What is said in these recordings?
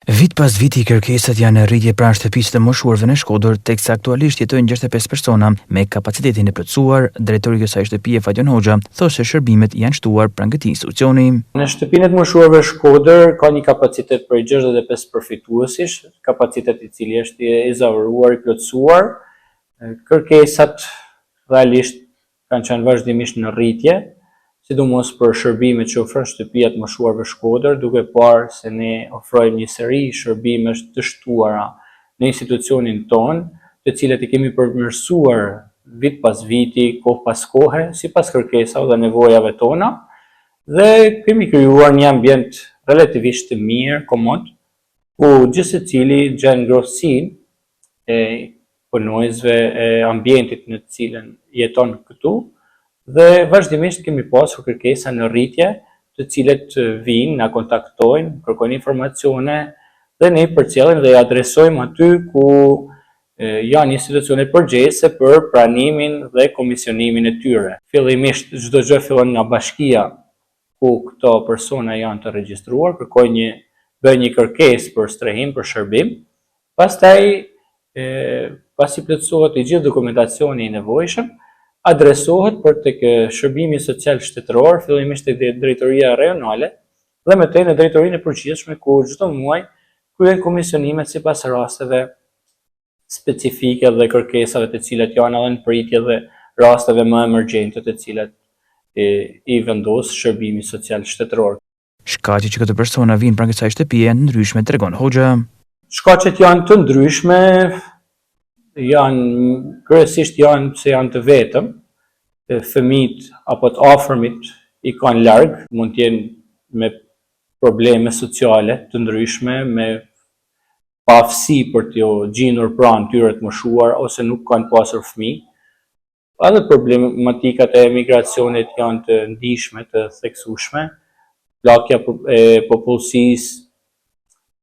Vit pas viti, kërkesat janë në rritje pranë shtëpisë të moshuarve në Shkodër, teksa aktualisht jetojnë 65 persona me kapacitetin e plotësuar. Drejtori i kësaj shtëpie, Faljon Hoxha, thotë se shërbimet janë shtuar pranë këtij institucioni. Në shtëpinë e moshuarve Shkodër ka një kapacitet për 65 përfituesish, kapacitet i cili është i zavoruar, i plotësuar. Kërkesat realisht kanë qenë vazhdimisht në rritje, sidomos për shërbimet që ofron shtëpia e moshuarve Shkodër, duke parë se ne ofrojmë një seri shërbimesh të shtuara në institucionin tonë, të cilat i kemi përmirësuar vit pas viti, kohë pas kohe, sipas kërkesave dhe nevojave tona, dhe kemi krijuar një ambient relativisht të mirë, komod, ku gjithë secili gjen ngrohtësinë e punojësve, e ambientit në të cilën jeton këtu. Dhe vazhdimisht kemi pasur kërkesa në rritje, të cilët vinë, na kontaktojnë, kërkojnë informacione dhe ne i përcjellim dhe i adresojmë aty ku janë institucione përgjegjëse për pranimin dhe komisionimin e tyre. Fillimisht çdo gjë fillon nga bashkia ku këto persona janë të regjistruar, bëjnë një kërkesë për strehim, për shërbim. Pastaj, pasi plotësohet i gjithë dokumentacioni i nevojshëm, adresohet për tek shërbimi social shtetëror, fillimisht tek drejtoria rajonale dhe mëtej në drejtorinë e përgjithshme ku çdo muaj kryhen komisionimet sipas rasteve specifike dhe kërkesave të cilat janë edhe në pritje dhe rasteve më emergjente të cilat i vendos shërbimi social shtetëror. Shkaqet që këto persona vinë pranë kësaj shtëpie janë ndryshme, tregon Hoxha. Shkaqet janë të ndryshme, kryesisht janë të vetëm, fëmijët apo të afërmit i kanë larg, mund të jenë me probleme sociale të ndryshme, me paaftësi për t'ju gjindur pranë tyre të moshuar ose nuk kanë pasur fëmijë. Edhe problematikat e emigracionit janë të ndihshme, të theksueshme, plakja e popullsisë,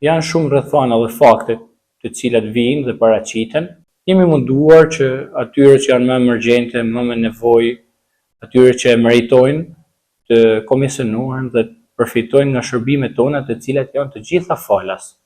janë shumë rrethana dhe fakte të cilat vijnë dhe paraqiten. Kemi munduar që atyre që janë më emergjente, më me nevojë, atyre që e meritojnë të komisionohen dhe përfitojnë nga shërbimet tona, të cilat janë të gjitha falas.